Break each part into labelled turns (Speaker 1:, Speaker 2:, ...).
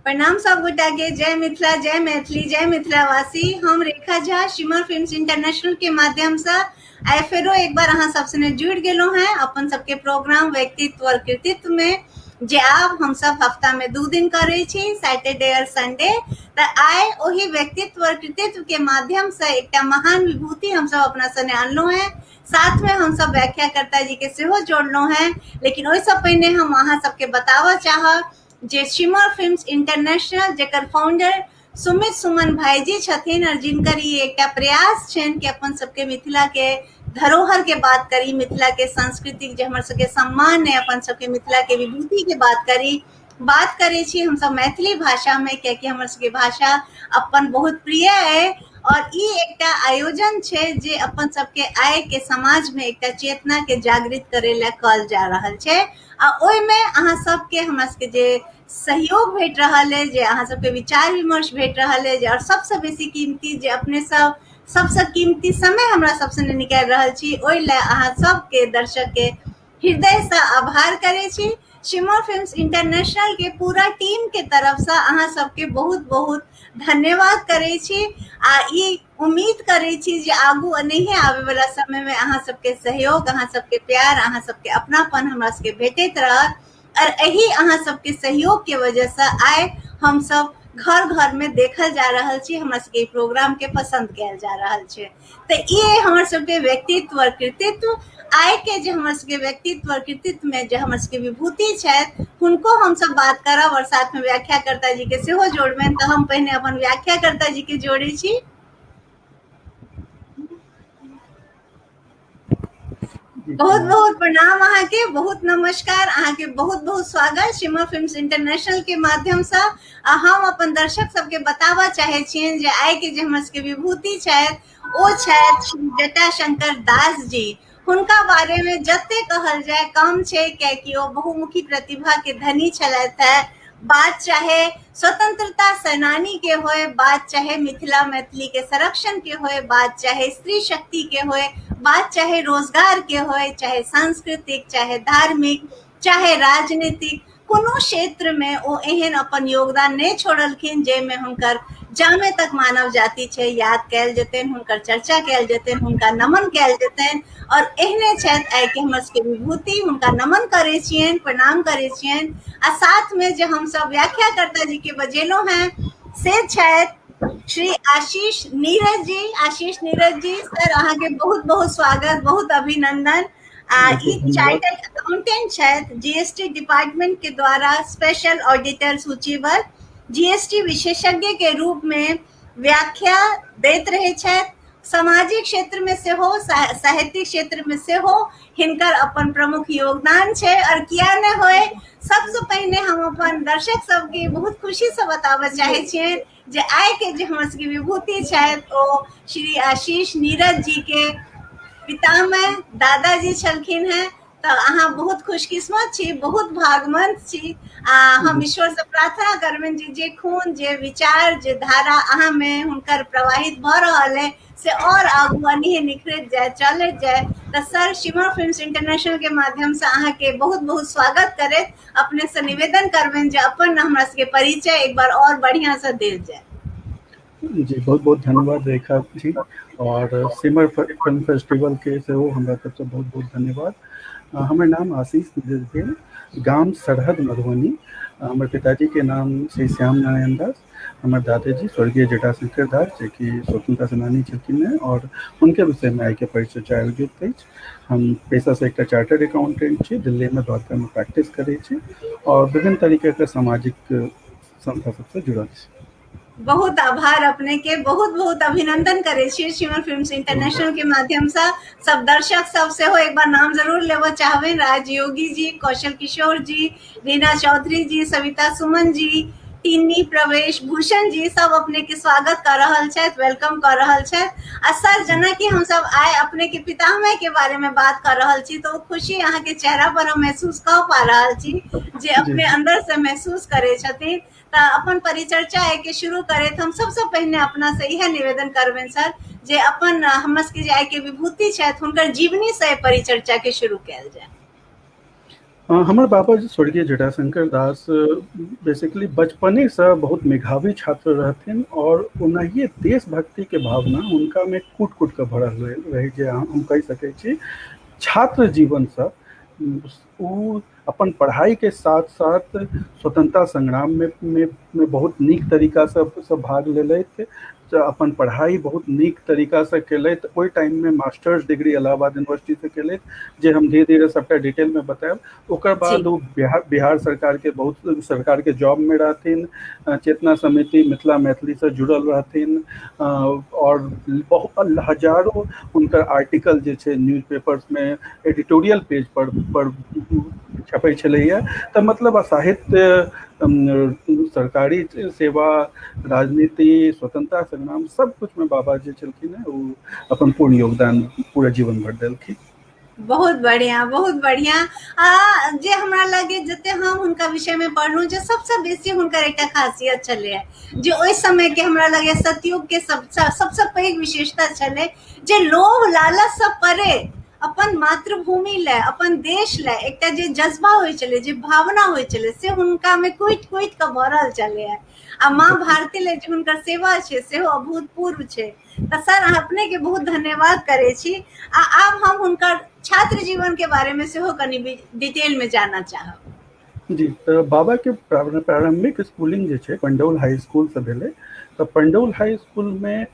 Speaker 1: प्रणाम सब गोटा के। जय मिथिला, जय मैथिली, जय मिथिलावासी। हम रेखा झा शिमर फिल्म्स इंटरनेशनल के माध्यम से आइ फेरो एक बार अहाँ सबसे जुड़ गेलो हैं अपन सबके प्रोग्राम व्यक्तित्व और कृतित्व में, जे आब हम सब हफ्ता में 2 दिन करे छी, सैटरडे और संडे। तो आइ वही व्यक्तित्व और कृतित्व के माध्यम से एक महान विभूति हम सब अपना सने अनलो हैं। साथ में हम सब व्याख्याकर्ता जी के सेहो जोड़लो हैं। लेकिन ओहि से पहले हम अहाँ सबके बतावा चाह जे शिमर फिल्म्स इंटरनेशनल जेकर फाउंडर सुमित सुमन भाई जी छथिन, और जिनकर ये एक प्रयास छन कि अपन सबके मिथिला के धरोहर के बात करी, मिथिला के संस्कृति जे हमर सबके सम्मान है, अपन सबके मिथिला के विभूति के बात करे छी हम सब मैथिली भाषा में, क्योंकि हमर सबके भाषा अपन बहुत प्रिय है। और ई एक आयोजन छे जे अपन सबके आय के समाज में एक चेतना के जागृत करे ला कल जा रहल छे। आ ओइ में अहाँ सबके हमरा सबके जे सहयोग भेट रहल है, जे अहाँ सबके विचार विमर्श भेट रहल है, जे और सबसे बेसी कीमती जे अपने सब सबसे कीमती समय हमरा सबसे निकाल रहल छी, ओइ ला अहाँ सबके दर्शक के हृदय से आभार करे छी। शिमर फिल्म्स इंटरनेशनल के पूरा टीम के तरफ से अहाँ सबके बहुत बहुत धन्यवाद करे छी। आ ई उम्मीद करे छी जे आगू नहीं आवे वाला समय में अहाँ सबके सहयोग, अहाँ सबके प्यार, अहाँ सबके अपनापन हमरा सबके भेटत रहत। और यही अहाँ सबके सहयोग के वजह से आए हम सब घर घर में देखल जा रहल छी, हमरा सबके प्रोग्राम के पसंद कैल जा रहल छे। तो ये हमर सबके व्यक्तित्व और कृतित्व, आय के जो हमर सबके व्यक्तित्व और कृतित्व में जो हमर सबके विभूति छथि, उनको हम सब बात करब और साथ में व्याख्याकर्ता जी के सेहो जोड़बेन। तो हम पहले अपन व्याख्याकर्ता जी के जोड़े छी। बहुत बहुत प्रणाम अहाँ के, बहुत नमस्कार, अहाँ के बहुत बहुत स्वागत शिमर फिल्म्स इंटरनेशनल के माध्यम से। हम अपन दर्शक सबके बतावा चाहे छियन जे आइ के जे हमर सबके विभूति छथि ओ छथि श्री जटाशंकर दास जी। हुनका बारे में जते कहल जाए कम छे, कियाकि ओ बहुमुखी प्रतिभा के धनी छलथि है। बात चाहे स्वतंत्रता सेनानी के होए, बात चाहे मिथिला मैथिली के संरक्षण के होए, बात चाहे स्त्री शक्ति के होए, बात चाहे रोजगार के होए, चाहे सांस्कृतिक, चाहे धार्मिक, चाहे राजनीतिक, कोनो क्षेत्र में ओ एहन अपन योगदान नहीं छोड़लखिन जे में हुनकर जामे तक मानव जाति छे याद कैल जेतन, हुनकर चर्चा कैल जेतन, हुनका नमन कैल जेतन। और एहने छथि आइ के हमर सबके विभूति, हुनका नमन करे छियन, प्रणाम करे छियन। आ साथ में जो हम सब व्याख्याकर्ता जी के बजेलो हैं से छथि श्री आशीष नीरज जी। आशीष नीरज जी सर, अहाँ के बहुत बहुत स्वागत, बहुत अभिनंदन। ई चार्टर्ड अकाउंटेंट छथि, जीएसटी डिपार्टमेंट के द्वारा स्पेशल ऑडिटर सूचीबद्ध, जीएसटी विशेषज्ञ के रूप में व्याख्या देते रहे छथि। सामाजिक क्षेत्र में से हो, साहित्यिक क्षेत्र में से हो, हिनकर अपन प्रमुख योगदान छे। और किया न होए, सबसे पहले हम अपन दर्शक सबके बहुत खुशी से बतावे चाहे छियन जे आइ के जे हमर सबके विभूति छथि ओ श्री आशीष नीरज जी के पितामह दादाजी छलखिन हैं। तो अहाँ बहुत खुशकिस्मत छी, बहुत भागवंत छी। हम ईश्वर से प्रार्थना करबेन जे खून, जे विचार, जे धारा अहाँ में हुनकर प्रवाहित भ रहल है से और आगू अनिहे निखरत जाए, चलत जाए। तो सर, शिमर फिल्म्स इंटरनेशनल के माध्यम से अहाँ के बहुत बहुत स्वागत करे, अपने से निवेदन करबेन जे अपन हमरा सबके परिचय एक बार और बढ़िया से देल जाए।
Speaker 2: जी बहुत बहुत धन्यवाद रेखा जी, और सिमर फिल्म फेस्टिवल के से वो हमरा तरफ से बहुत बहुत धन्यवाद। हमर नाम आशीष नीरज भेल, गाम सरहद मधुबनी। हमर पिताजी के नाम श्री श्याम नारायण दास, हमर दादाजी स्वर्गीय जटाशंकर दास जे कि स्वतंत्रता सेनानी छलखिन हैं, और उनके विषय में आइ के परिचय आयोजित अछि। हम पेशा से एक चार्टर्ड अकाउंटेंट छी, दिल्ली में द्वारका में प्रैक्टिस करे छी, और विभिन्न तरीके के सामाजिक संस्था सबसे जुड़ल छी।
Speaker 1: बहुत आभार अपने के, बहुत बहुत अभिनंदन करे छी शिमर फिल्म्स इंटरनेशनल के माध्यम से। सब दर्शक सब से हो एक बार नाम जरूर लेवा चाहबे, राजयोगी जी, कौशल किशोर जी, रीना चौधरी जी, सविता सुमन जी, टिन्नी प्रवेश भूषण जी, सब अपने के स्वागत कर रहल छथि, वेलकम कर रहल छथि। आ सर, जना कि हम सब आए अपने के पितामह के बारे में बात कर रहल छी, तो खुशी अहाँ के चेहरा पर हम महसूस कर पा रहल छी जे अपने अंदर से महसूस करे छथिन। तो अपन परिचर्चा है के शुरू करे, तो हम सबसे पहले अपना से यह निवेदन करबेन सर जे अपन हमर के जे आइ के विभूति छथि हुनकर जीवनी से परिचर्चा के शुरू कैल जाए।
Speaker 2: हमर बाबा जी स्वर्गीय जटाशंकर दास बेसिकली बचपने से बहुत मेधावी छात्र रहथिन और ओनाहिए देशभक्ति के भावना उनका में कूट कूट के भरल रहे जे हम कह सकै छी। छात्र जीवन से उ अपन पढ़ाई के साथ साथ स्वतंत्रता संग्राम में बहुत नीक तरीका से भाग लेलथि। अपन पढ़ाई बहुत नीक तरीका से केलथि। ओहि टाइम में मास्टर्स डिग्री इलाहाबाद यूनिवर्सिटी से केलथि, जे हम धीरे धीरे सबटा डिटेल में बतायब। ओकर बाद
Speaker 1: जी
Speaker 2: वो बिहार सरकार के बहुत सरकार के जॉब में रहथिन, चेतना समिति मिथिला मैथिली से जुड़ल रहथिन, और बहुत हजारों उनकर आर्टिकल जे छै न्यूज़पेपर्स में एडिटोरियल पेज पर छपै छलैया। तऽ मतलब साहित्य, सरकारी सेवा, राजनीति, स्वतंत्रता संग्राम सब कुछ में बाबा जे छलखिन है वो अपन पूर्ण योगदान पूरा जीवन भर देलखिन।
Speaker 1: बहुत बढ़िया, बहुत बढ़िया। जे हमरा लगे जते हम हुनका विषय में पढ़लहुँ, जे सबसे बेसी हुनकर एकटा खासियत छलै, जे ओहि समय के हमरा लगे सतयुग के सबसे पैघ विशेषता छलै, जे लोभ लालच से परे अपन मातृभूमि ले, अपन देश ले एकटा जे जज्बा होइ छलै, जे भावना होइ छलै, से हुनका में कुटि कुटि के भरल छलै। आ माँ भारती ले जे हुनकर सेवा छै सेहो अभूतपूर्व छै। तऽ सर अपने के बहुत धन्यवाद करे छी। आब हम हुनकर छात्र जीवन के बारे में सेहो कनि डिटेल में जानना चाहब।
Speaker 2: जी, तऽ बाबा के प्रारंभिक स्कूलिंग जे छै पंडौल हाई स्कूल से भेलै। तऽ पंडौल हाई स्कूल में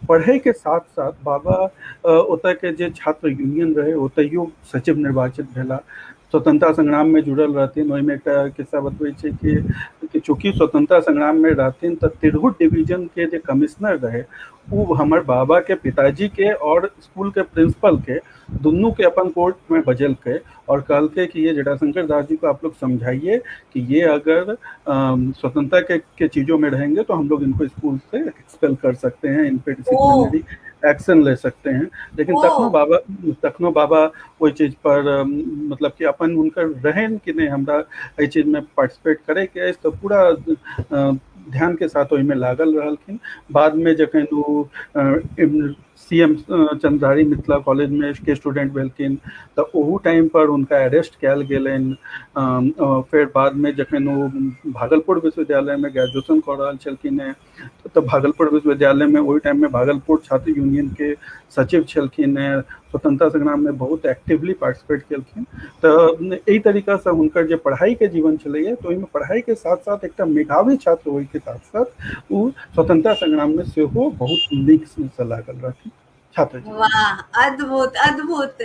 Speaker 2: पढ़े के साथ साथ बाबा ओतऽ के जे छात्र यूनियन रहे ओतहियो सचिव निर्वाचित भेला। स्वतंत्रता संग्राम में जुड़ल रहथिन। ओहिमे एकटा किस्सा बतबै छै कि चूँकि स्वतंत्रता संग्राम में रहथिन तऽ तिरहुत डिवीजन के जे कमिश्नर रहे वो हमर बाबा के पिताजी के और स्कूल के प्रिंसिपल के दुनू के अपन कोर्ट में बजलकै और कहलकै कि ये जटाशंकर दास जी को आप लोग समझाइए कि ये अगर स्वतंत्रता के चीज़ों में रहेंगे तो हम लोग इनको स्कूल से एक्सपेल कर सकते हैं, इन पे डिसिप्लिनरी एक्शन ले सकते हैं। लेकिन तखनो बाबा ओहि चीज पर मतलब कि अपन हुनकर रहन कि नहीं हमरा एहि चीज में पार्टिसिपेट करे के तो पूरा ध्यान के साथ ओहिमे लागल रहलखिन। बाद में जखन वो CM चंद्रधारी मिथिला कॉलेज में के स्टूडेंट भेलखिन तऽ ओहू टाइम पर उनका अरेस्ट कयल गेलनि। फिर बाद में जखन वो भागलपुर विश्वविद्यालय में ग्रेजुएशन कर रहल छलखिन हैं तऽ भागलपुर विश्वविद्यालय में ओहि टाइम में भागलपुर छात्र यूनियन के सचिव छलखिन हैं। स्वतंत्रता संग्राम में बहुत एक्टिवली पार्टिसिपेट केलखिन। तऽ एहि तरीका से हुनकर जे पढ़ाई के जीवन छलैया तो ओहिमे पढ़ाई के साथ साथ एकटा मेधावी छात्र होय के साथ साथ वो स्वतंत्रता संग्राम में सेहो बहुत नीक से लागल रहथिन छात्र जीवन।
Speaker 1: वाह, अद्भुत अद्भुत।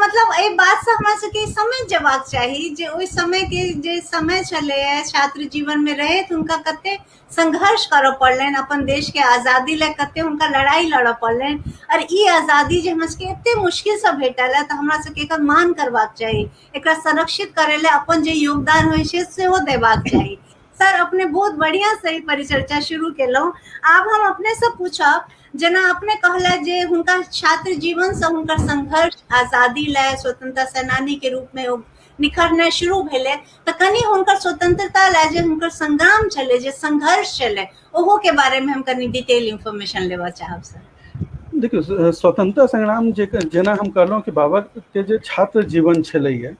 Speaker 1: मतलब एहि बात से हमरा सबके समझ जेबाक चाही जे ओहि समय के जे समय छलै छात्र जीवन में रहे हुनका कते संघर्ष करऽ पड़लनि, अपन देश के आजादी ले कते हुनका लड़ाई लड़ऽ पड़लनि। और ई आजादी जे हमरा सबके एते मुश्किल से भेटल है तऽ हमरा सबके एकर मान करबाक चाही, एकरा संरक्षित करे ले अपन जे योगदान होइ छै सेहो देबाक चाही। सर अपने बहुत बढ़िया से परिचर्चा शुरू केलहुँ। आब हम अपने से पूछब, जेना अपने कहला जे हुनका छात्र जीवन से हुनकर संघर्ष आजादी लाए स्वतंत्रता सेनानी के रूप में निखरना शुरू भेलै, तऽ कनि हुनकर स्वतंत्रता लाए जे हुनकर संग्राम छलै, जे संघर्ष छलै, ओहो के बारे में हम कनि डिटेल इंफॉर्मेशन लेबऽ चाहब सर।
Speaker 2: देखियो, स्वतंत्रता संग्राम जेना हम कहलहुँ कि बाबा के जे छात्र जीवन छलैया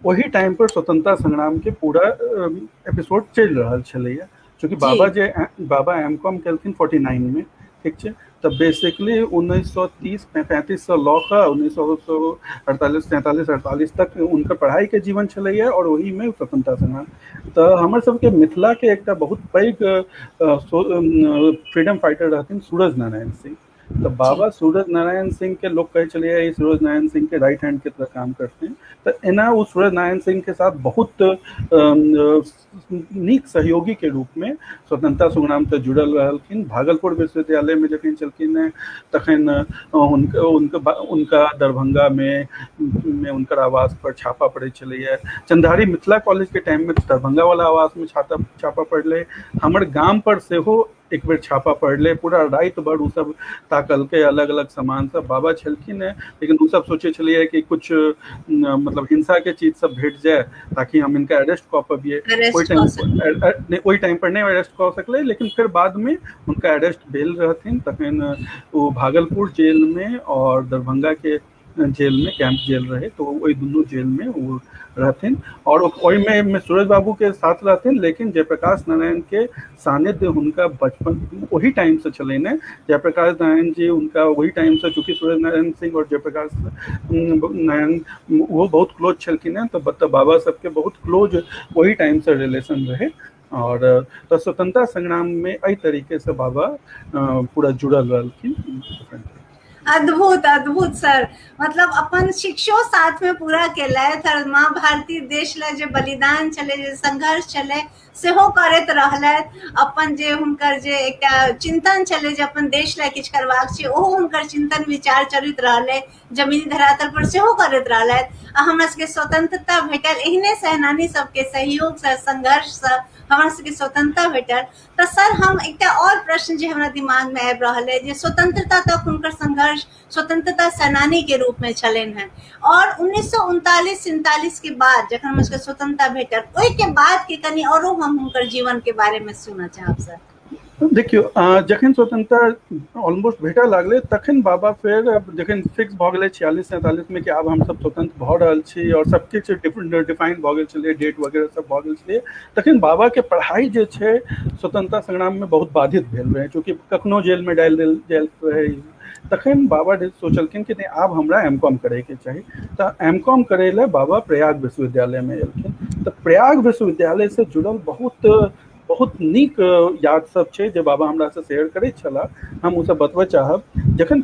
Speaker 2: वही टाइम पर स्वतंत्रता संग्राम के पूरा एपिसोड चल रहा छलैया। चूँकि बाबा M.Com केलखिन 49 में, ठीक है। तब बेसिकली 1930-35 से लऽ कऽ 1948-43 तक उनकर पढ़ाई के जीवन छलैया और वही में स्वतंत्रता संग्राम। तऽ हमर सबके मिथिला के एकटा बहुत पैघ फ्रीडम फाइटर रहथिन सूरज नारायण सिंह। तो बाबा सूरज नारायण सिंह के लोग कहे चलिए सूरज नारायण सिंह के राइट हैंड की तरह काम करते हैं। तो एना वो सूरज नारायण सिंह के साथ बहुत नीक सहयोगी के रूप में स्वतंत्रता संग्राम से जुड़ल रहलखिन। भागलपुर विश्वविद्यालय में जखन चलखिन तखन उनका दरभंगा में उनकर आवास पर छापा पड़े चलैया। चंद्रधारी मिथिला कॉलेज के टाइम में दरभंगा वाला आवास में छापा पड़ले। हमर गाम पर सेहो एक बेर छापा पड़ले। पूरा रात भर उ सब ताकलके अलग अलग सामान सब। बाबा छलखिन है लेकिन उ सब सोचे छलिए कि कुछ मतलब हिंसा के चीज सब भेट जाए ताकि हम इनका अरेस्ट कऽ पाबिए। ओहि टाइम पर नहीं अरेस्ट कऽ सकले, लेकिन फिर बाद में उनका अरेस्ट भेल रहथिन। तखन वो भागलपुर जेल में और दरभंगा के जेल में, कैंप जेल रहे, तो वही दुनू जेल में वो रहथिन। और ओहिमे सूरज बाबू के साथ रहथिन, लेकिन जयप्रकाश नारायण के सानिध्य हुनका बचपन वही टाइम से छलै ने। जयप्रकाश नारायण जी उनका वही टाइम से, चूँकि सूरज नारायण सिंह और जयप्रकाश नारायण वो बहुत क्लोज छलखिन, तो बाबा सबके बहुत क्लोज वही टाइम से रिलेशन रहे। और तो स्वतंत्रता संग्राम में एहि तरीके से बाबा पूरा जुड़ल रहलखिन।
Speaker 1: अद्भुत अद्भुत सर, मतलब अपन शिक्षो साथ में पूरा केलथि और माँ भारती देश ला जे बलिदान चले, जे संघर्ष चले सेहो करैत रहलथि। अपन जे हुनकर जे एकटा चिंतन चले जे अपन देश ला किछु करबाक छै, ओहो हुनकर चिंतन विचार चलैत रहलै, जमीनी धरातल पर सेहो करैत रहलथि। आ हमरा सबके स्वतंत्रता भेटल एहने सेनानी सबके सहयोग से, संघर्ष से हमरा सबके स्वतंत्रता भेटल। तो सर हम एकटा और प्रश्न जे हमरा दिमाग में आबि रहल है, जे स्वतंत्रता तक हुनकर संघर्ष स्वतंत्रता सेनानी के रूप में छलनि हैं, और 1939-47 के बाद जखन हमरा सबके स्वतंत्रता भेटल, ओहि के बाद के कनी औरो हम हुनकर जीवन के बारे में सुनना चाहब सर।
Speaker 2: देखियो, जखन स्वतंत्रता ऑलमोस्ट भेटऽ लागलै तखन बाबा फेर जखन फिक्स भऽ गेलै 46-47 में कि आब हमसब स्वतंत्र भऽ रहल छी और सब किछु डिफाइन भऽ गेल छलै, डेट वगैरह सब भऽ गेल छलै, तखन बाबा के पढ़ाई जे छै स्वतंत्रता संग्राम में बहुत बाधित भेल रहै, चूँकि कखनो जेल में डालि देल जाइत रहै। तखन बाबा सोचलखिन कि नहीं आब हमरा एम.कॉम करैके चाही, तऽ एम.कॉम करै लए बाबा प्रयाग विश्वविद्यालय में एलखिन। तऽ प्रयाग विश्वविद्यालय से जुड़ल बहुत नीक याद सब छै जे बाबा हमरा से शेयर करै छलाह, हम ओ सब बतबऽ चाहब। जखन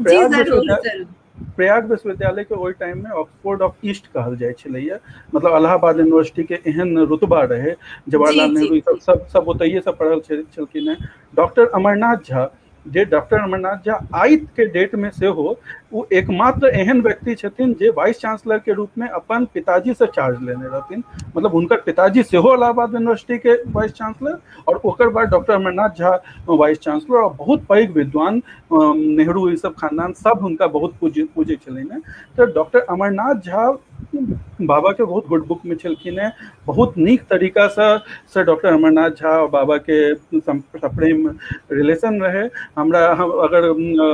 Speaker 2: प्रयाग विश्वविद्यालय के ओहि टाइम में ऑक्सफोर्ड ऑफ ईस्ट कहल जाइ छलैया, मतलब इलाहाबाद यूनिवर्सिटी के एहन रुतबा रहे, जवाहरलाल नेहरू सब ओतहिए से पढ़ल छलखिन हैं। डॉक्टर अमरनाथ झा, जे डॉक्टर अमरनाथ झा आइ के डेट में से हो वो एकमात्र एहन व्यक्ति छथिन जे वाइस चांसलर के रूप में अपन पिताजी से चार्ज लेने रहथिन। मतलब हुनकर पिताजी सेहो इलाहाबाद यूनिवर्सिटी के वाइस चांसलर, और ओकर बाद doctor Amarnath Jha vice chancellor, और बहुत पैघ विद्वान नेहरू ई सब खानदान सब हुनका बहुत पूजे छलनि हैं। तो डॉक्टर अमरनाथ झा बाबा के बहुत गुड बुक में छलखिन हैं, बहुत नीक तरीका से डॉक्टर अमरनाथ झा और बाबा के सप्रेम रिलेशन रहे। हमरा अगर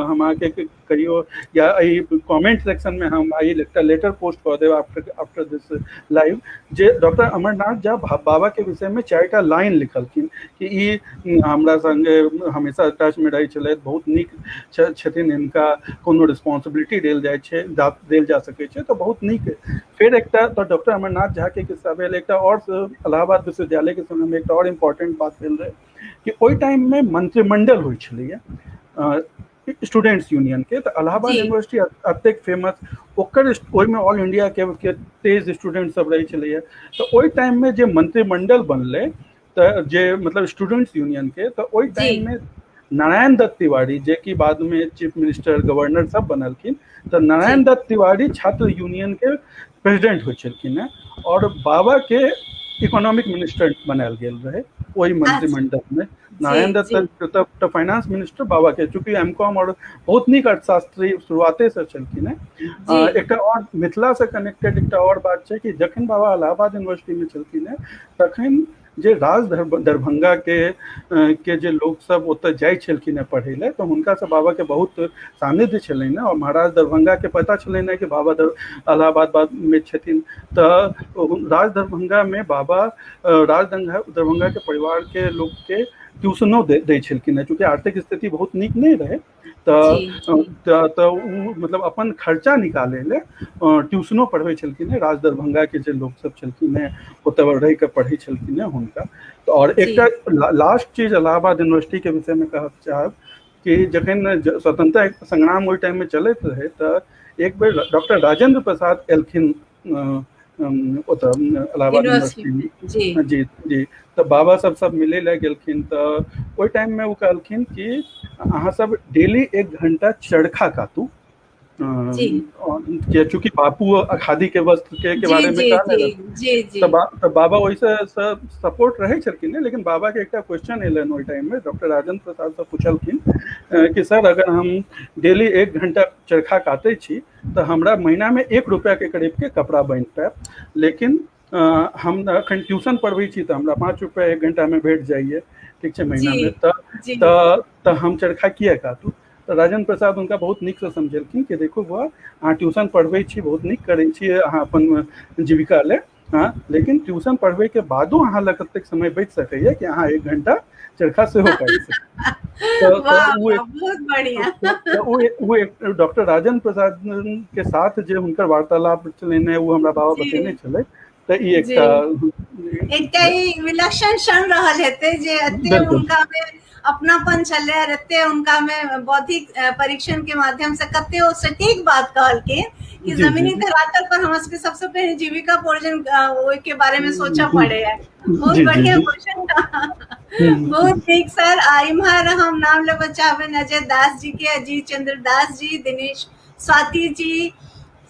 Speaker 2: हम आके कहियो या कमेंट सेक्शन में हम एकटा लेटर पोस्ट कर देब आफ्टर दिस लाइव, जे डॉक्टर अमरनाथ झा बाबा के विषय में 4टा लाइन लिखलखिन कि ई हमरा संगे हमेशा टच में रही छलै, बहुत नीक छथिन, इनका कोनो रिस्पॉन्सिबिलिटी देल जा सकै छै, तो बहुत नीक। फिर एकटा तो डॉक्टर अमरनाथ झा के किस्सा भेल, एकटा और इलाहाबाद विश्वविद्यालय के समय में एकटा और इम्पोर्टेंट बात भेल रहे कि ओहि टाइम में मंत्रिमंडल होइ छलैया स्टूडेंट्स यूनियन के, तो इलाहाबाद यूनिवर्सिटी अतेक फेमस, ओकर ओहिमे ऑल इंडिया के 23 स्टूडेंट सब रहे छलैया। तो ओहि टाइम में जे मंत्रिमंडल बनलै, तो जे मतलब स्टूडेंट्स यूनियन के, तो ओहि टाइम में नारायण दत्त तिवारी, जे कि बाद में चीफ मिनिस्टर गवर्नर सब बनलखिन, तो नारायण दत्त तिवारी छात्र यूनियन के प्रेसिडेंट होइ छलखिन हैं, और बाबा के इकोनॉमिक मिनिस्टर बनायल गेल रहे वही मंत्रिमंडल में। नारायण दत्त तो फाइनेंस मिनिस्टर बाबा के, चूँकि एम.कॉम और बहुत नीक अर्थशास्त्री शुरुआते से छलखिन हैं। एक और मिथिला से कनेक्टेड एक और बात है कि जखन बाबा इलाहाबाद यूनिवर्सिटी में छलखिन हैं, तखन जे राज दरभंगा के जे लोग सब ओतऽ जाइ छलखिन हैं पढ़ै लए, तो हुनका से बाबा के बहुत सानिध्य छलनि हैं, और महाराज दरभंगा के पता छलनि हैं कि बाबा इलाहाबाद में छथिन। तो राज दरभंगा में बाबा राज दरभंगा के परिवार के लोग के ट्यूशनो दै छलखिन हैं, चूँकि आर्थिक स्थिति बहुत नीक नहीं रहे, तो मतलब अपन खर्चा निकाले ले ट्यूशनो पढ़बै छलखिन हैं। राज दरभंगा के जे लोग सब छलखिन हैं ओतऽ रहि के पढ़ै छलखिन हैं हुनका। तो और एकटा लास्ट चीज इलाहाबाद यूनिवर्सिटी के विषय में कहब चाहब कि जखन स्वतंत्रता संग्राम ओहि टाइम में चलैत रहे, तो एक बेर डॉक्टर राजेंद्र प्रसाद एलखिन ओतऽ इलाहाबाद यूनिवर्सिटी में। जी तो बाबा सब मिले लए गेलखिन, तो ओहि टाइम में वो कहलखिन कि अहाँ सब डेली 1 घंटा चरखा काटू, चूँकि बापू खादी के वस्त्र के बारे में कहने, तो बाबा वैसे सपोर्ट रहे छलखिन, लेकिन बाबा के एक क्वेश्चन एलन ओहि टाइम में, डॉक्टर राजेंद्र प्रसाद से पूछलखिन कि सर अगर हम डेली 1 घंटा चरखा काटे छी तो हमरा महीना में 1 रुपया के करीब के कपड़ा बन पायब, लेकिन हम अखन ट्यूशन पढ़बै छी तो हमरा 5 रुपया 1 घंटा में भेट जाइए, ठीक है महीना में, तो हम चरखा किए काटू। राजेंद्र प्रसाद उनका बहुत नीक से समझेलखिन कि देखो बौआ अहाँ ट्यूशन पढ़बै छी, बहुत नीक करै छी अहाँ अपन जीविका ले, हाँ, लेकिन ट्यूशन पढ़बै के बादो अहाँ लग कतेक समय बचि सकैए कि अहाँ 1 घंटा चरखा सेहो काटि सकी।
Speaker 1: वाह वाह, बहुत बढ़िया।
Speaker 2: वो एक डॉक्टर राजेंद्र प्रसाद के साथ जे हुनकर वार्तालाप छलनि वो हमरा बाबा बतेने छलै, तऽ ई
Speaker 1: एकटा ई विलक्षण क्षण रहल हेतै जे एते हुनका में अपनापन छलै और एते उनका में बौद्धिक परीक्षण के माध्यम से कते ओ सटीक बात कहलखिन कि जमीनी धरातल पर हमरा सबके सबसे पहले जीविकोपार्जन के बारे में सोचा पड़े है। बहुत बढ़िया क्वेश्चन, बहुत ठीक सर। इम्हर हम नाम लेबे चाहबे अजय दास जी के, अजीत चंद्र दास जी, दिनेश स्वाति जी,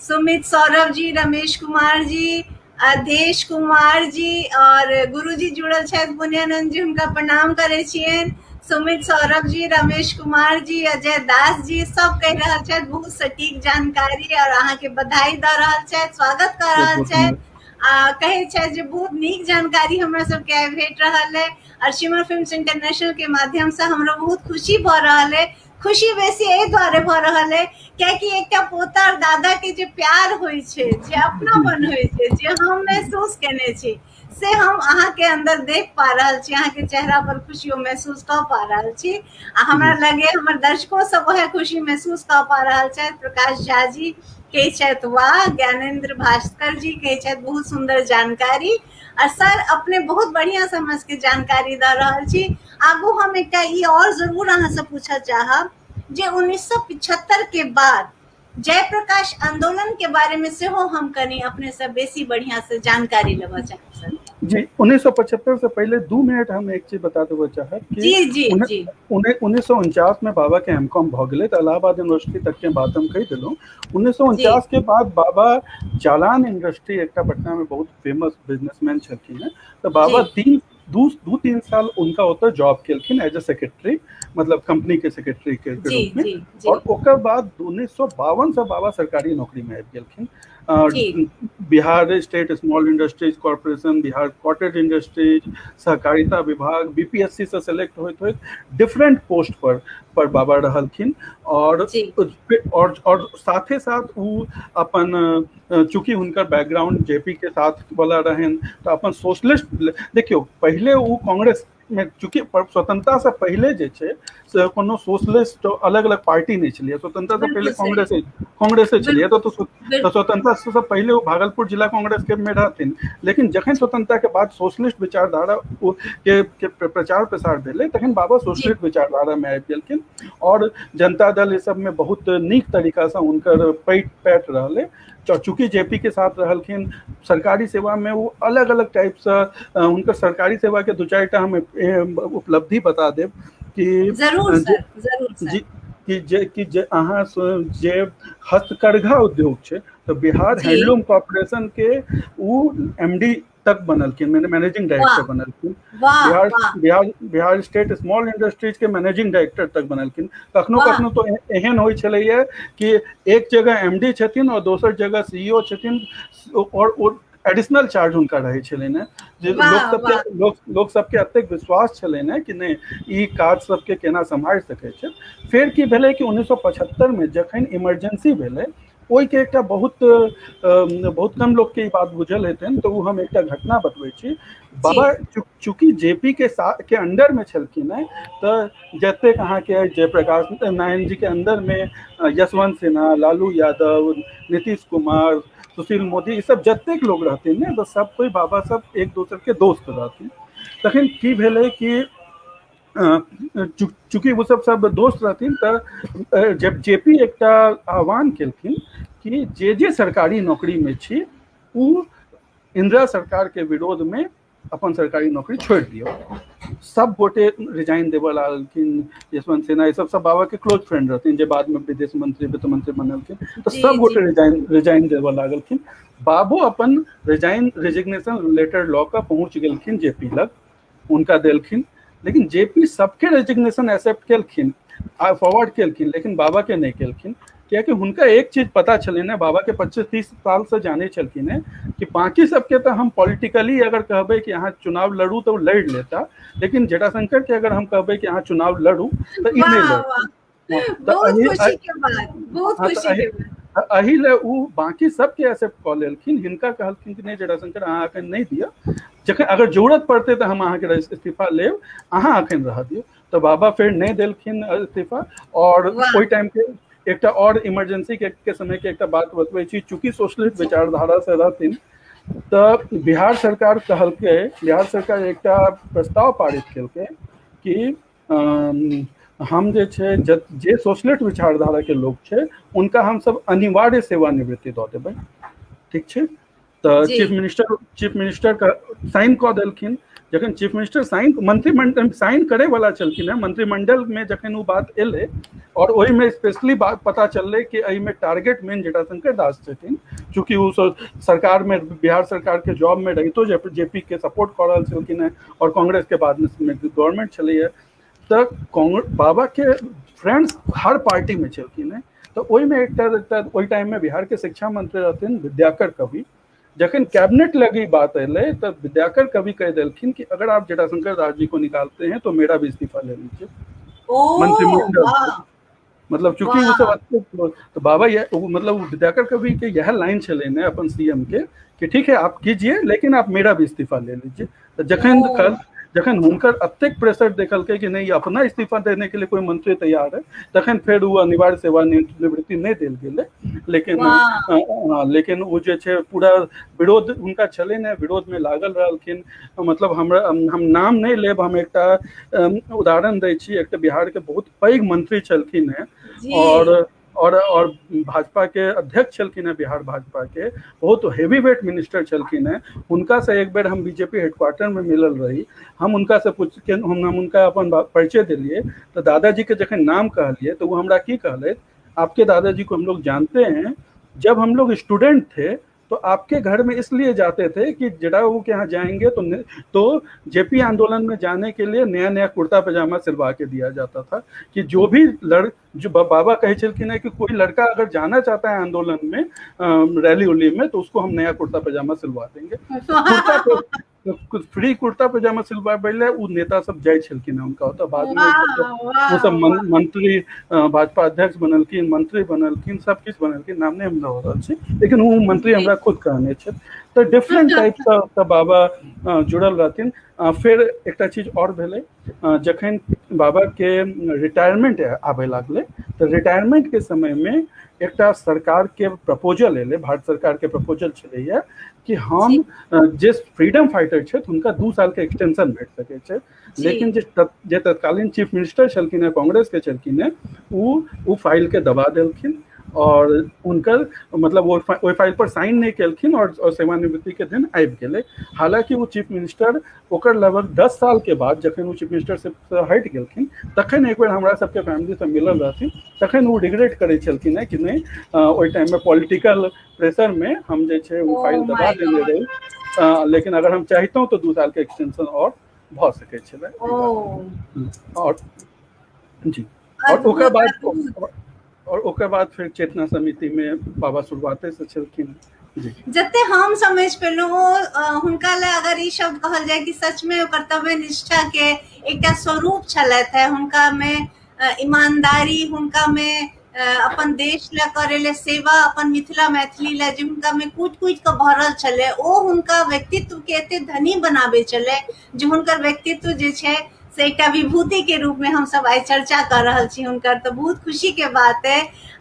Speaker 1: सुमित सौरभ जी, रमेश कुमार जी, अधेश कुमार जी और गुरु जी जुड़ल छथि पुण्यानंद जी, हुनका प्रणाम करे छियनि। सुमित सौरभ जी, रमेश कुमार जी, अजय दास जी सब कह रहा छथि बहुत सटीक जानकारी और अहाँ के बधाई द रहा छथि, स्वागत कर रहा छथि। कहे छथि जे बहुत नीक जानकारी हमरा सबके आइ भेट रहल है और शिमर फिल्म्स इंटरनेशनल के माध्यम से हमरा बहुत खुशी भ रहल है। खुशी बेसी एहि दुआरे भ रहल है कियाकि एकटा पोता और दादा के जे प्यार होय छै, जे अपनापन होय छै, जे हम महसूस केने छी से हम अहाँ के अंदर देख पा रहल छी, अहाँ के चेहरा पर खुशी महसूस कर पा रहल छी। हमरा लगे हमर दर्शकों सब वह खुशी महसूस कर पा रहल छथि। प्रकाश झा जी कहे छथि वाह, ज्ञानेंद्र भास्कर जी कहे छथि बहुत सुंदर जानकारी, और सर अपने बहुत बढ़िया समझ के जानकारी द रहल छी। आगू हम एकटा ई और जरूर अहाँ से पूछा चाहब जे 1975 के बाद जयप्रकाश आंदोलन के बारे में से हो हम कनी अपने से बेसी बढ़िया से जानकारी लेबा चाहब सर।
Speaker 2: जी 1975 से पहले 2 मिनट हम एक चीज बता देबो चाहब कि
Speaker 1: जी जी जी
Speaker 2: 1949 में बाबा के एमकॉम भ गेलै, त इलाहाबाद यूनिवर्सिटी तक के बात हम कह देलहुँ। 1949 के बाद बाबा जालान इंडस्ट्री एकटा पटना में बहुत फेमस बिजनेसमैन छलखिन, तो बाबा 2-3 साल उनका ओतऽ जॉब केलखिन एज ए सेक्रेटरी, मतलब कंपनी के सेक्रेटरी के रूप में, और ओकर बाद 1952 से बाबा सरकारी नौकरी में आबि गेलखिन। Bihar state small industries corporation, Bihar cottage industries, सहकारिता विभाग, बीपीएससी से सेलेक्ट होइत डिफरेंट पोस्ट पर बाबा रहलखिन, और साथे साथ वो अपन चूँकि हुनकर बैकग्राउंड जेपी के साथ वाला रहन, तो अपन सोशलिस्ट, देखियो पहले वो कांग्रेस में, चूँकि स्वतंत्रता से पहले जे छै से कोनो सोशलिस्ट अलग अलग पार्टी नहीं छलिए, स्वतंत्रता से पहले कांग्रेसे छलिए, तो स्वतंत्रता से पहले वो भागलपुर जिला कांग्रेस के में रहथिन, लेकिन जखन स्वतंत्रता के बाद सोशलिस्ट विचारधारा के प्रचार प्रसार भेलै तखन बाबा सोशलिस्ट विचारधारा में आबि गेलखिन, और जनता दल सब में बहुत नीक तरीका से हुनकर पैठ रहलै। चूँकि जेपी के साथ रहलखिन, सरकारी सेवा में वो अलग अलग टाइप से उनकर सरकारी सेवा के 2-4 टा हम उपलब्धि बता देब कि
Speaker 1: जरूर सर, जरूर सर।
Speaker 2: कि जे अहाँ जे हस्तकरघा उद्योग छै, तो बिहार हैंडलूम कॉर्पोरेशन के वो एमडी तक बनलखिन, मैनेजिंग डायरेक्टर बनलखिन। बिहार स्टेट स्मॉल इंडस्ट्रीज के मैनेजिंग डायरेक्टर तक बनलखिन। कखनो तो एहन होइ छलैया कि एक जगह एमडी छथिन और दोसर जगह सीईओ छथिन, और एडिशनल चार्ज हुनका रहै छलनि, जे लोक सबके एतेक विश्वास छलनि कि नहि ई काज सबके केना सम्हारि सकै छै। फेर की भेलै कि 1975 में जखन इमरजेंसी भेलै, ओहि के एकटा बहुत कम लोग के बात बुझल हेतनि, तो वो हम एकटा घटना बतबै छी। बाबा चूँकि जेपी के अंडर में छलखिन है, तो जतेक अहाँके जयप्रकाश नारायण जी के अंदर में यशवंत सिन्हा, लालू यादव, नीतीश कुमार, सुशील मोदी, ये सब जतेक लोग रहथिन ने, तो सब कोई बाबा सब एक दूसरे के दोस्त रहथिन। तखन की भेलै कि चूँकि वो सब दोस्त रहथिन, तो जब जेपी एकटा आह्वान केलखिन कि जे सरकारी नौकरी में छी वो इंदिरा सरकार के विरोध में अपन सरकारी नौकरी छोड़ दियो। सब गोटे रिजाइन देवल लागलखिन। यशवंत सिन्हा ये सब बाबा के क्लोज फ्रेंड रहथिन, जे बाद में विदेश मंत्री वित्त मंत्री बनलखिन, तो सब गोटे रिजाइन देवल लागलखिन। बाबू अपन रेजिग्नेशन लेटर लॉ का पहुँच गेलखिन जेपी लग, उनका देलखिन, लेकिन जेपी सबके रेजिग्नेशन एक्सेप्ट केलखिन, फॉरवर्ड केलखिन, लेकिन बाबा के नहीं केलखिन। कियाकि हुनका एक चीज पता चले ने, बाबा के 25-30 साल से जाने चलखिन है कि बाकी सबके तो हम पॉलिटिकली अगर कहबे कि यहाँ चुनाव लड़ू तो लड़ लेता, लेकिन जटाशंकर के अगर हम कहबे कि यहाँ चुनाव लड़ू तो ई नहीं लड़।
Speaker 1: बहुत खुशी के बात, बहुत खुशी के बात।
Speaker 2: अही ले उ बाकी सबके एक्सेप्ट कऽ लेलखिन, हिनका कहलखिन कि नहीं जटाशंकर अहाँ अखन नहीं दिअ, जखन अगर जरूरत पड़तै तऽ हम अहाँके इस्तीफा लेब, अहाँ अखन रह दियौ। तो बाबा फिर नहीं देलखिन इस्तीफा। और ओहि टाइम के एकटा और इमरजेंसी के समय के एकटा बात बतबै छी, चूँकि सोशलिस्ट विचारधारा से रहथिन तऽ बिहार सरकार कहलकै, बिहार सरकार एकटा प्रस्ताव पारित केलकै कि हम जे छै जे सोशलिस्ट विचारधारा के लोग छै उनका हम सब अनिवार्य सेवानिवृत्ति दऽ देबै, ठीक छै। तऽ चीफ मिनिस्टर का साइन कऽ देलखिन। जखन चीफ मिनिस्टर साइन मंत्रिमंडल साइन करे वाला छलखिन है, मंत्रिमंडल में जखन वो बात एलै और ओहि में स्पेशली बात पता चललै कि एहि में टारगेट मेन जटाशंकर दास छथिन, चूँकि वो सरकार में बिहार सरकार के जॉब में रहितो जेपी के सपोर्ट कर रहल छलखिन है और कांग्रेस के बाद में गवर्नमेंट छलैया, तऽ बाबा के फ्रेंड्स हर पार्टी में छलखिन है। तो ओहि में एकटा ओहि टाइम में बिहार के शिक्षा मंत्री रहथिन विद्याकर कवि। जखन कैबिनेट लगी बात अलै तब विद्याकर कवि कह दिलखिन कि अगर आप जटाशंकर दास जी को निकालते हैं तो मेरा भी इस्तीफा ले लीजिए मंत्रिमंडल। मतलब चूंकि वो सब तो बाबा ये मतलब विद्याकर कवि के यह लाइन चले ने अपन सीएम के कि ठीक है आप कीजिए लेकिन आप मेरा भी इस्तीफा ले लीजिए। तो जखन हुनकर अत्यधिक प्रेशर देखलकै कि नहीं अपना इस्तीफा देने के लिए कोई मंत्री तैयार है, तखन फिर वो अनिवार्य सेवानिवृत्ति नहीं देल गेलै। लेकिन वो जे छै पूरा विरोध हुनका छलै ने, विरोध में लागल रहलखिन। मतलब हम नाम नहीं लेब, हम एकटा उदाहरण दै छी। एकटा बिहार के बहुत पैघ मंत्री छलखिन है और भाजपा के अध्यक्ष छलखिन है, बिहार भाजपा के बहुत हेवी वेट मिनिस्टर छलखिन है। उनका से एक बेर हम बीजेपी हेडक्वार्टर में मिलल रही, हम उनका से पूछ के हम उनका अपन परिचय दिलिए तो दादाजी के जखन नाम कहलिए तो वो हमरा की कहले, आपके दादाजी को हम लोग जानते हैं, जब हम लोग स्टूडेंट थे तो आपके घर में इसलिए जाते थे कि जटाऊ के यहाँ जाएंगे तो जेपी आंदोलन में जाने के लिए नया नया कुर्ता पजामा सिलवा के दिया जाता था। कि जो भी जो बाबा कहे छलखिन है कि कोई लड़का अगर जाना चाहता है आंदोलन में रैली उली में तो उसको हम नया कुर्ता पजामा सिलवा देंगे। कुछ फ्री कुर्ता पजामा सिलवा पहले वो नेता सब जाय छलखिन है उनका होता, बाद में वो सब मंत्री भाजपा अध्यक्ष बनलखिन, मंत्री बनलखिन, सब किछ बनलखिन, नाम नहीं हमरा हो रहल छै लेकिन वो मंत्री हमरा खुद कहने छै। तो डिफरेंट टाइप का बाबा जुड़ल रहथिन। फिर एकटा चीज और भेलै, जखन बाबा के रिटायरमेंट आबे लागलै तो रिटायरमेंट के समय में एकटा सरकार के प्रपोजल एले, भारत सरकार के प्रपोजल छलैया कि हम जे फ्रीडम फाइटर छै उनका 2 साल के एक्सटेंशन भेट सकै छै। लेकिन जे तत्कालीन चीफ मिनिस्टर छलखिन है कांग्रेस के छलखिन है वो फाइल के दबा देलखिन और उनकर मतलब वो फाइल पर साइन नहीं केलखिन और सेवानिवृत्ति के दिन आबि गेलै। हालांकि वो चीफ मिनिस्टर ओकर लगभग 10 साल के बाद जखन वो चीफ मिनिस्टर से हटि गेलखिन तखन एक बेर हमरा सबके फैमिली से मिलल रहथिन, तखन वो रिग्रेट करै छलखिन है कि नहीं ओहि टाइम में पॉलिटिकल प्रेशर में हम जे छै वो फाइल दबा देने रही, लेकिन अगर हम चाहतों तो 2 साल के एक्सटेंशन और भ सकै छलै। और जी और ओकर बाद फिर चेतना समिति में बाबा शुरुआते से छलखिन।
Speaker 1: जते हम समझ पेलहुँ हुनका ले अगर ई शब्द कहल जाए कि सच में कर्तव्य निष्ठा के एकटा स्वरूप छलथि है, हुनका में ईमानदारी, हुनका में अपन देश ला करे ले सेवा, अपन मिथिला मैथिली ला जे हुनका में कूट कूट के भरल छले, ओ हुनका व्यक्तित्व के एते धनी बनाबे छले जे हुनकर व्यक्तित्व जे छै से एक विभूति के रूप में हम सब आज चर्चा कर रहल छी हुनकर। तो बहुत खुशी के बात है।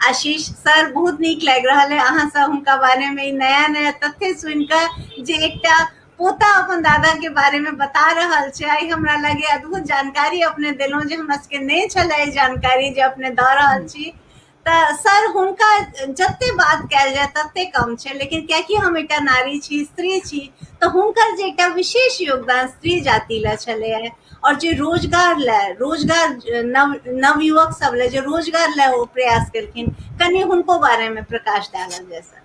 Speaker 1: आशीष सर बहुत नीक लग रहा है अहाँ सब हुनका बारे में नया नया तथ्य सुनकर जे एकटा पोता अपन दादा के बारे में बता रहल छै। आई हमरा लगे अद्भुत जानकारी अपने देलहुँ जे हमरा सबके नहीं छलै जानकारी जे अपने दऽ रहल छी। तऽ सर हुनका जते बात कयल जाय तते कम छै, लेकिन कियाकि हम एकटा नारी छी, स्त्री छी, तऽ हुनकर जे एकटा विशेष योगदान स्त्री जाति ला छलै है और जे रोजगार नवयुवक सब ले जो रोजगार ले वो प्रयास केलखिन, कनी हुनको बारे में प्रकाश डालल जाय सर।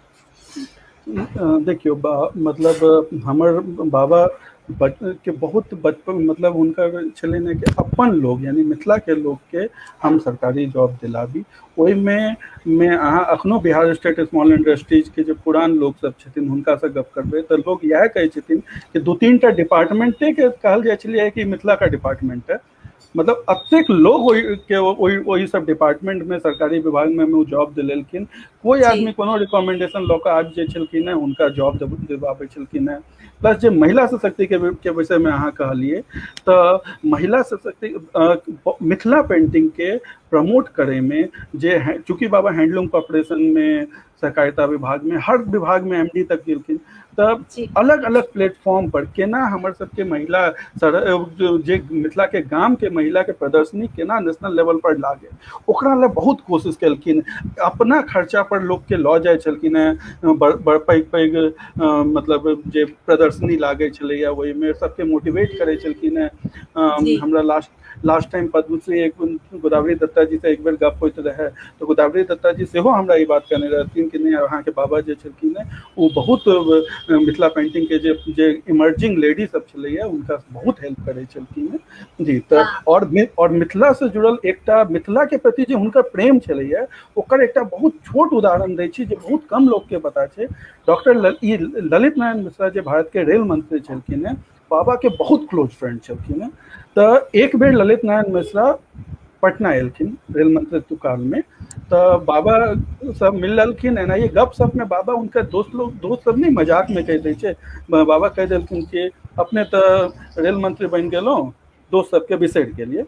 Speaker 2: देखियो मतलब हमर बाबा के बहुत बचपन मतलब उनका छलै ने कि अपन लोग यानी मिथिला के लोग के हम सरकारी जॉब दिलाबी। ओहि में अहाँ अखनो बिहार स्टेट स्मॉल इंडस्ट्रीज के जो पुरान लोग सब छथिन हुनका से गप करबै तऽ लोग इएह कहै छथिन कि 2-3 टा डिपार्टमेंटे के कहल जाइ छलै कि मिथिला का डिपार्टमेंट है, मतलब अतेक लोग वही सब डिपार्टमेंट में सरकारी विभाग में हमें जॉब दिलेलखिन। कोई
Speaker 1: जी
Speaker 2: आदमी कोनो रिकमेंडेशन लऽ कऽ आज जे छलखिन हैं हुनका जॉब दिलवाबै छलखिन हैं। प्लस जे महिला सशक्ति के विषय में अहाँ कहलिए, तो महिला सशक्ति मिथिला पेंटिंग के प्रमोट करे में जे चूँकि बाबा हैंडलूम कॉर्पोरेशन में, सहकारिता विभाग में, हर विभाग में एमडी तक गेलखिन, तब
Speaker 1: जी
Speaker 2: अलग अलग प्लेटफॉर्म पर केना हमर सबके महिला जे मिथिला के गाम के महिला के प्रदर्शनी केना नेशनल लेवल पर लागे, ओकरा ले बहुत कोशिश केलखिन। अपना खर्चा पर लोग के लऽ जाय छलखिन हैं, बड़ पैघ मतलब जे प्रदर्शनी लागे छलैया ओहि में सबके मोटिवेट करे छलखिन हैं।
Speaker 1: जी
Speaker 2: हमरा लास्ट टाइम पद्मश्री एक गोदावरी दत्ता जी से एक बेर गप होइत रहे, तो गोदावरी दत्ता जी सेहो हमरा ई बात कहने रहथिन कि नहीं अहाँ के बाबा जे छलखिन हैं वो बहुत मिथिला पेंटिंग के जे इमर्जिंग लेडी सब छलैया उनका बहुत हेल्प करे छलखिन हैं जी। तो और मिथिला से जुड़ल एकटा मिथिला के प्रति जे हुनकर प्रेम छलैया ओकर एकटा बहुत छोट उदाहरण दै छी जे बहुत कम लोग के पता छै। डॉक्टर ललित नारायण मिश्रा जे भारत के रेल मंत्री छलखिन हैं, बाबा के बहुत क्लोज फ्रेंड छलखिन हैं। तो एक बेर ललित नारायण मिश्रा पटना एलखिन रेल मंत्रित्व काल में, तो बाबा सब मिललखिन एना ये गप सप में बाबा उनका दोस्त सब नहीं मजाक में कह दै छै। बाबा कह देलखिन कि अपने तो रेल मंत्री बन गेलौं, दोस्त सबके बिसरि गेलिए।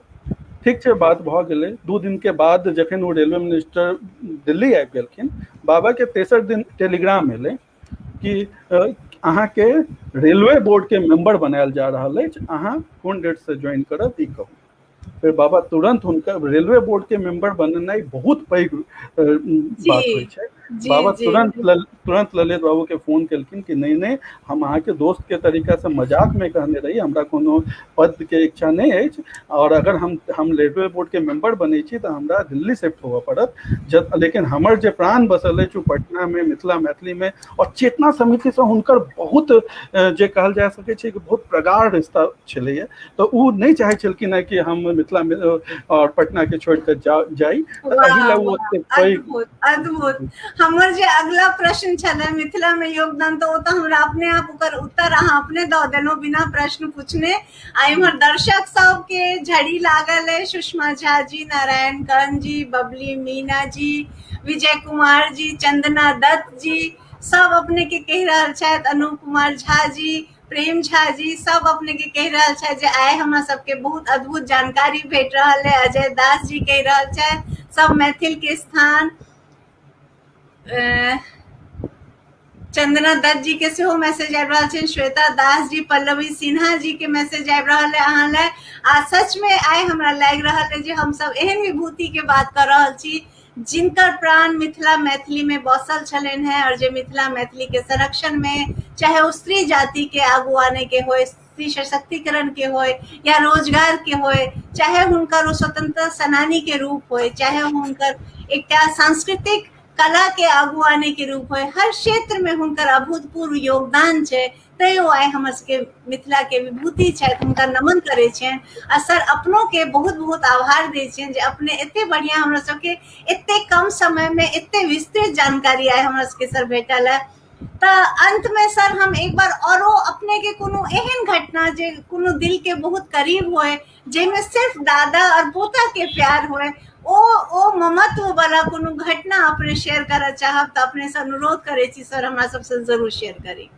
Speaker 2: ठीक छै, बात भऽ गेलै। 2 दिन के बाद जखन वो रेलवे मिनिस्टर दिल्ली आबि गेलखिन, बाबा के तेसर दिन टेलीग्राम एलै कि अहाँ के रेलवे बोर्ड के मेंबर बनायल जा रहा है, अहाँ कोन डेट से ज्वाइन करब ई कहू। फिर बाबा तुरंत उनका रेलवे बोर्ड के मेंबर बननाई बहुत पैघ बात होइ छै। बाबा तुरंत ललित बाबू के फोन केलखिन कि नहीं हम अहाँ के दोस्त के तरीका से मजाक में कहने रही, हमरा कोनो पद के इच्छा नहीं है, और अगर हम रेलवे बोर्ड के मेंबर बने छी तो हमरा दिल्ली शिफ्ट होबऽ पड़त। लेकिन हमर जे प्राण बसल है पटना में, मिथिला मैथिली में, और चेतना समिति से हुनकर बहुत जे कहल जा सकै छै कि बहुत प्रगाढ़ रिश्ता छलैया। तो वो नहीं चाहे छलखिन है कि हम मिथिला में और पटना के छोड़ कर जाई।
Speaker 1: अद्भुत। हमर जे अगला प्रश्न छले मिथिला में योगदान, तो हमरा अपने आप ओकर उत्तर अहाँ अपने दऽ देलहुँ बिना प्रश्न पूछने। आ इम्हर दर्शक सब के झड़ी लागल है, सुषमा झा जी, नारायण कंज जी, बबली मीना जी, विजय कुमार जी, चंदना दत्त जी, सब अपने के कह रहा है, अनूप कुमार झा जी, प्रेम झा जी, सब अपने के कह रहा है जे आए हमरा सबके बहुत अद्भुत जानकारी भेट रहा है। अजय दास जी कह रहा है सब मैथिल के स्थान। चंदना दत्त जी के सेहो मैसेज आबि रहल छै, श्वेता दास जी, पल्लवी सिन्हा जी के मैसेज आबि रहल है अहाँ ले। आ सच में आइ हमरा लागि रहल है जे हम सब एहन विभूति के बात कर रहल छी जिनकर प्राण मिथिला मैथिली में बसल छलन है, और जो मिथिला मैथिली के संरक्षण में, चाहे वो स्त्री जाति के आगू आने के होय, स्त्री सशक्तिकरण के होय, या रोजगार के होय, चाहे हुनकर स्वतंत्रता सेनानी के रूप होय, चाहे हुनकर एक सांस्कृतिक कला के आगू आने के रूप होय, हर क्षेत्र में हुनकर अभूतपूर्व योगदान है। तैयो आइ हमर सबके मिथिला के विभूति छथि, हुनका नमन करे छनि। आ सर अपनों के बहुत बहुत आभार दै छियनि जे अपने एते बढ़िया हमरा सबके एते कम समय में एते विस्तृत जानकारी आइ हमरा सबके सर भेटल है। तो अंत में सर हम एक बार औरो अपने के कोनो एहन घटना जे कोनो दिल के बहुत करीब होए, जेमे सिर्फ दादा और पोता के प्यार होए, ओ ममत्व वाला कोनो घटना अपने शेयर करना चाहब तो अपने से अनुरोध करे छी सर हमरा सबसे जरूर शेयर करी।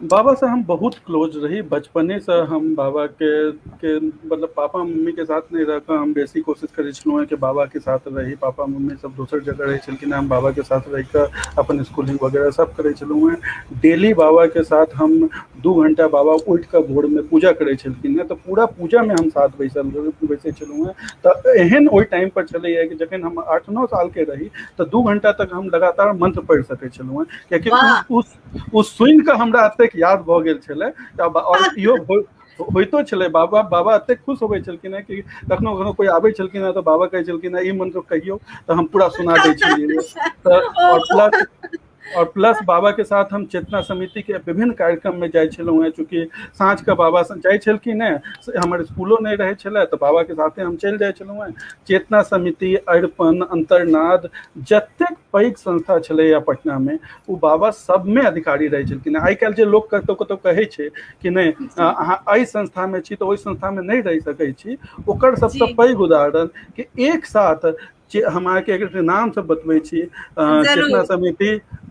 Speaker 2: बाबा से हम बहुत क्लोज रही बचपने से। हम बाबा के मतलब पापा मम्मी के साथ नहीं रहकर हम बेसी कोशिश करे छलहुँ हैं कि बाबा के साथ रही। पापा मम्मी सब दोसर जगह रहे छलखिन, हम बाबा के साथ रह कर अपन स्कूलिंग वगैरह सब करे छलहुँ हैं। डेली बाबा के साथ हम 2 घंटा बाबा उठ कर भोर में पूजा करे छलखिन हैं, तो पूरा पूजा में हम साथ बैसे छलहुँ हैं। तो एहन ओहि टाइम पर छलैया कि जखन हम 8-9 साल के रही तो 2 घंटा तक हम लगातार मंत्र पढ़ि सकै छलहुँ हैं, कियाकि उस सुनि कऽ हमरा एतेक याद भऽ गेल छलै। और इहो होइतो छलै, बाबा एतेक खुश होबै छलखिन हैं कि कखनो कखनो कोई आबै छलखिन हैं तो बाबा कहै छलखिन हैं ई मंत्र कहियो, तो हम पूरा सुना दै छलियै। और और प्लस बाबा के साथ हम चेतना समिति के विभिन्न कार्यक्रम में जाय छलहुँ, चूँकि साँझ के बाबा जाय छलखिन हैं, हमर स्कूलो नहीं रहे छलै तऽ बाबा के साथे हम चलि जाय छलहुँ। चेतना समिति, अरिपन, अंतरनाद, जतेक पैघ संस्था छलैया पटना में, ओ बाबा सब में अधिकारी रहे छलखिन। आइ काल्हि जे लोक कतौ कतौ कहै छै कि नहीं अहाँ एहि संस्था में छी तऽ ओहि संस्था में नहीं रहि सकै छी, ओकर सबसँ पैघ उदाहरण कि एक साथ हम अहाँके एक नाम सब बतबै छी।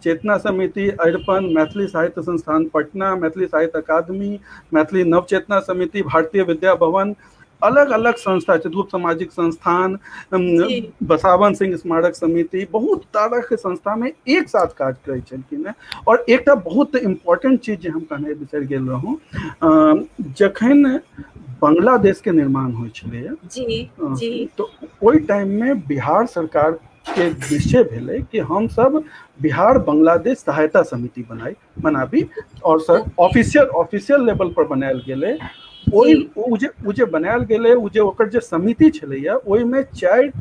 Speaker 2: चेतना समिति, अरिपन, मैथिली साहित्य संस्थान पटना, मैथिली साहित्य अकादमी, मैथिली नवचेतना समिति, भारतीय विद्या भवन, अलग अलग संस्था छै, धूप सामाजिक संस्थान, बसावन सिंह स्मारक समिति, बहुत तरह के संस्था में एक साथ काज करै छलखिन हैं। और एक बहुत इम्पोर्टेंट चीज जे हम कहने बिसरि गेल रहूँ, जखन बांग्लादेश के निर्माण होइ छलै तो ओहि टाइम में बिहार सरकार के निश्चय भेलै कि हम सब बिहार बांग्लादेश सहायता समिति बनाबी, और सर ऑफिशियल लेवल पर बनायल गेलै। ओ जे बनायल गेलै, ओ जे ओकर जे समिति छलैया, ओहिमे 4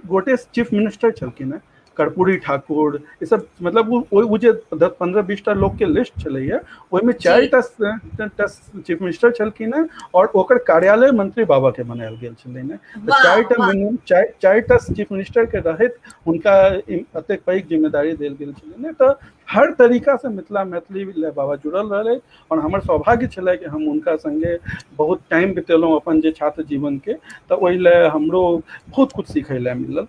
Speaker 2: गोटे चीफ मिनिस्टर छलखिन हैं, कर्पूरी ठाकुर, ये सब, मतलब वो जे 15-20 लोग के लिस्ट छलैया, ओहिमे 4 चीफ मिनिस्टर छलखिन हैं, और ओकर कार्यालय मंत्री बाबा के बनायल गेल छलैन हैं। 4 चीफ मिनिस्टर के रहैत हुनका एतेक पैघ जिम्मेदारी देल गेल छलैन। तो हर तरीका से मैथिली ले बाबा जुड़ल रहे, और हमार सौभाग्य छलै कि हम उनका संगे बहुत टाइम बितेलहुँ अपन जे छात्र जीवन के, तो ओहि ले हमरो बहुत कुछ सीखै ले मिलल।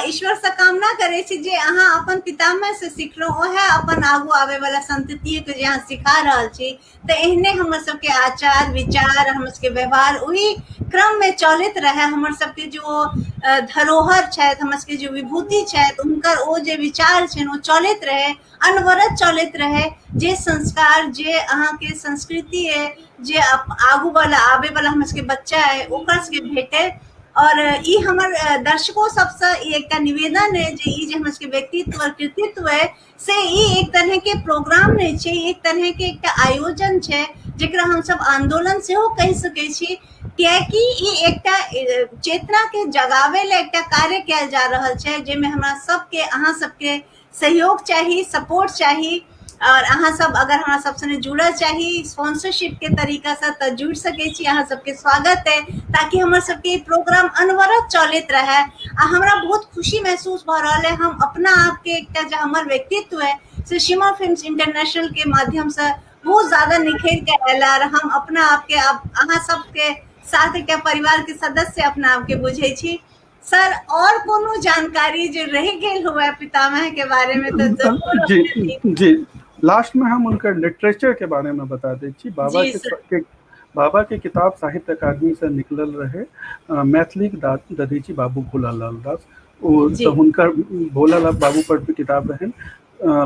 Speaker 1: ईश्वर से कामना करे छी जे अहाँ अपन पितामह से सीखलहुँ, ओहे अपन आगू आवे वाला संतति के जे अहाँ सिखा रहल छी, तो एहने हमर सबके आचार विचार, हमर सबके व्यवहार वही क्रम में चलत रहे। हमर सबके जो धरोहर छथि, हमर सबके जो विभूति छथि, उनकर ओ जे विचार छनि ओ चलत रहे, अनवरत चलत रहे। जे संस्कार, जे अहाँ के संस्कृति है, जे आगू वाला आवे वाला हमर सबके बच्चा है, ओकर सबके भेटे। और ई हमर दर्शकों सबसे एक निवेदन है जे ई जे हमर सबके व्यक्तित्व और कृतित्व है से ई एक तरह के प्रोग्राम नहीं छै, एक तरह के एक आयोजन छै जेकरा हम सब आंदोलन से हो कह सकै छी, कियाकि ई एकटा चेतना के जगावे ले एकटा कार्य किया जा रहल छै, जेमे हमरा सबके अहाँ सबके सहयोग चाहिए, सपोर्ट चाहिए। और अहाँ सब अगर हमारा सबसे जुड़ल चाहिए स्पॉन्सरशिप के तरीका से तो जुड़ सके छी, अहाँ सबके स्वागत है, ताकि हमारे सबके प्रोग्राम अनवरत चलत रहे। हमरा बहुत खुशी महसूस भ रहा है, हम अपना आप के एकटा जो हमार व्यक्तित्व है से शिमर फिल्म्स इंटरनेशनल के माध्यम से बहुत ज्यादा निखर के आयला, और हम अपना आप के अहाँ सबके साथ एकटा परिवार के सदस्य अपना आप के बुझे छी। सर, और कोनो जानकारी जो रह गेल हुआ पितामह के बारे में तो जरूर।
Speaker 2: जी लास्ट में हम उनका लिटरेचर के बारे में बता दै छी। बाबा के किताब साहित्य अकादमी से निकलल रहे, मैथिली दधीची बाबू भोलालाल दास, तो हुनकर भोलालाल बाबू पर भी किताब रहन।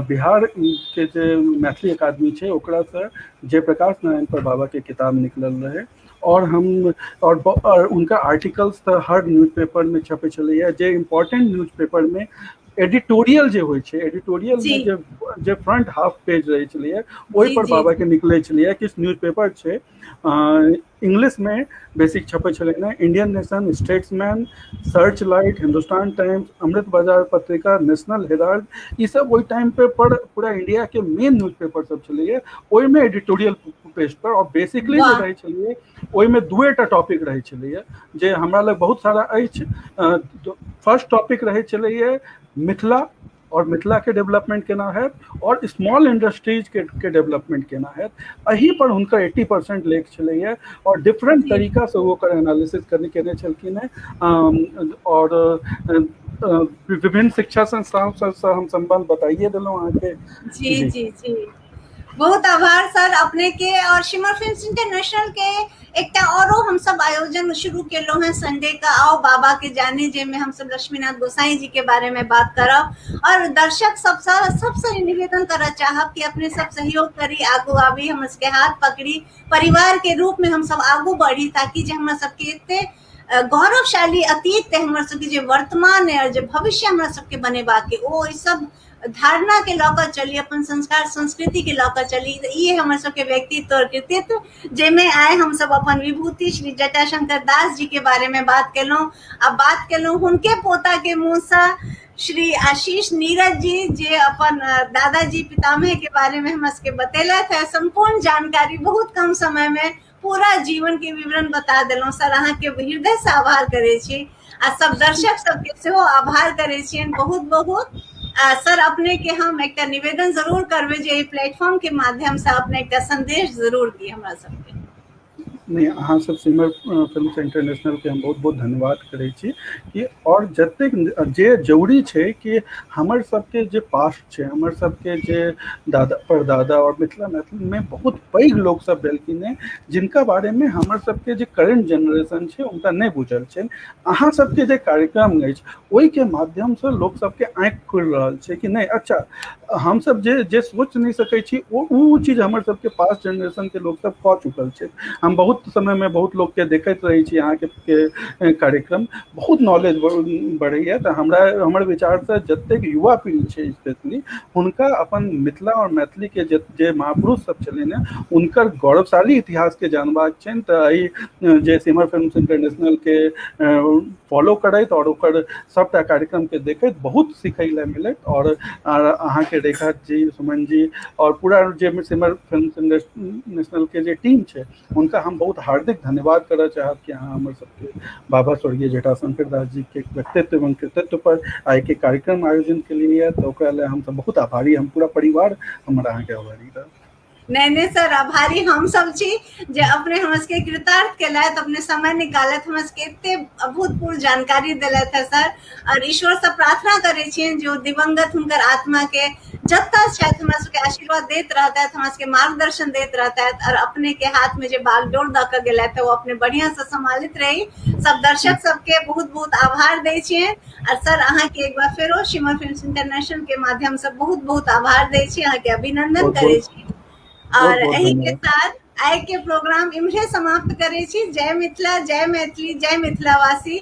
Speaker 2: बिहार के जे मैथिली अकादमी छै ओकरा से जयप्रकाश नारायण पर बाबा के किताब निकलल रहे, और हम और उनका आर्टिकल्स तो हर न्यूज़पेपर में छपे छलैया। जे इम्पोर्टेंट न्यूज़पेपर में एडिटोरियल जे होइ छै, एडिटोरियल में जे फ्रंट हाफ पेज रहे छलैया, ओहि पर बाबा के निकले छलैया। किछु न्यूज़पेपर छै इंग्लिश में बेसिक छपे छलै ने, Indian Nation, Statesman, Search Light, Hindustan Times, Amrit Bazar Patrika, national Herald, ये सब वही टाइम पे पूरा इंडिया के मेन न्यूज़पेपर सब छलैया। ओहि में एडिटोरियल पेज पर, और बेसिकली जे रहे छलिए ओहि में 2टा टॉपिक रहे छलैया जे हमरा लग बहुत सारा अछि। फर्स्ट टॉपिक रहे छलैया मिथिला, और मिथिला के डेवलपमेंट केना है, और स्मॉल इंडस्ट्रीज के डेवलपमेंट केना है। अही पर उनका 80% लेख छलैया, और डिफरेंट तरीका से वो एनालिसिस केने छलखिन है। और विभिन्न शिक्षा संस्थान से हम संबंध बताइए दिलों अहाँ के।
Speaker 1: जी जी जी, बहुत आभार सर अपने के। और शिमर फिल्म्स इंटरनेशनल के एक औरो हम सब आयोजन शुरू केलो हैं संडे का आओ बाबा के जाने, जे में हम सब लक्ष्मीनाथ गोसाई जी के बारे में बात करब, और दर्शक सबसे निवेदन करना चाहब कि अपने सब सहयोग करी, आगू आवी, हम इसके हाथ पकड़ी, परिवार के रूप में हम सब आगू बढ़ी, ताकि जे हम सबके इतने गौरवशाली अतीत है, हम सबके जो वर्तमान है और जो भविष्य हम सबके बनेबा के, ओ सब धारणा के लौकर चली, अपन संस्कार संस्कृति के लौकर चली। ये हमर सबके व्यक्तित्व और कृतित्व जेमे आए हम सब अपन विभूति श्री जटाशंकर दास जी के बारे में बात केलहुँ। अब बात केलहुँ हुनके पोता के मुँह से श्री आशीष नीरज जी जे अपन दादाजी पितामह के बारे में हमरा सबके बतेलथि है। संपूर्ण जानकारी बहुत कम समय में पूरा जीवन के विवरण बता देलहुँ। सर अहाँ के हृदय से आभार करे छी आ सब दर्शक सबके सेहो आभार करे छियनि बहुत बहुत। सर अपने के हम एक निवेदन जरूर करबे जे प्लेटफॉर्म के माध्यम से अपने एक संदेश जरूर दी हमरा सबके।
Speaker 2: नहीं, अहाँ सब सिमर फिल्म्स इंटरनेशनल के हम बहुत बहुत धन्यवाद करै छी कि और जतेक जे जरूरी छै कि हमर सबके जे पास्ट छै, हमर सबके जे दादा परदादा और मिथिला मैथिली में बहुत पैघ लोग सब भेलखिन हैं जिनका बारे में हमर सबके जे करंट जनरेशन छै उनका नहीं बुझल छै। अहाँ सबके जे कार्यक्रम अछि ओहि के माध्यम से लोग सबके आँखि खुल रहल छै कि नहीं अच्छा हम सब जे सोच नहीं सकै छी वो चीज हमर सबके पास्ट जनरेशन के लोग सब कऽ चुकल छै। हम बहुत समय में बहुत लोग के देखैत रही छी अहाँ के कार्यक्रम बहुत नॉलेज बढ़ैया। तो हमर विचार से जतेक युवा पीढ़ी छै स्पेशली हुनका अपन मिथिला और मैथिली के जे महापुरुष सब छलनि हैं उनकर गौरवशाली इतिहास के जानबाक छनि। तो एहि जे सिमर फिल्म्स इंटरनेशनल के फॉलो करैत और ओकर सबटा कार्यक्रम के देखैत बहुत सीखै ले मिलत। और अहाँ के रेखा जी, सुमन जी और पूरा जे सिमर फिल्म्स इंटरनेशनल के जे टीम छै उनका हम बहुत हार्दिक धन्यवाद करना चाहब कि अहाँ हमर सबके बाबा स्वर्गीय जटाशंकर दास जी के व्यक्तित्व एवं कृतित्व पर आइ के कार्यक्रम आयोजन के लिए तो ओकरा लेल हम सब बहुत आभारी, हम पूरा परिवार हमर अहाँ के आभारी रह।
Speaker 1: नहीं सर आभारी हम सब छी जे अपने हमरा सबके कृतार्थ केलथि, अपने समय निकालत हमरा सबके एते अभूतपूर्व जानकारी देलथि है सर। और ईश्वर से प्रार्थना करे छियनि जो दिवंगत हुनकर आत्मा के जतऽ छथि हमरा सबके आशीर्वाद दैत रहतथि, हमरा सबके मार्गदर्शन दैत रहतथि और अपने के हाथ में जे बागडोर दऽ कऽ गेलथि वो अपने बढ़िया से सम्मानित रही। सब दर्शक सबके बहुत बहुत आभार दै छियनि। और सर अहाँ के एक बार फेरो सिमर फिल्म्स इंटरनेशनल के माध्यम से बहुत बहुत आभार दै छी, अहाँ के अभिनंदन करे छी। और यही के साथ आइ के प्रोग्राम इम्हरे समाप्त करे छी। जय मिथिला, जय मैथिली, जय मिथिलावासी।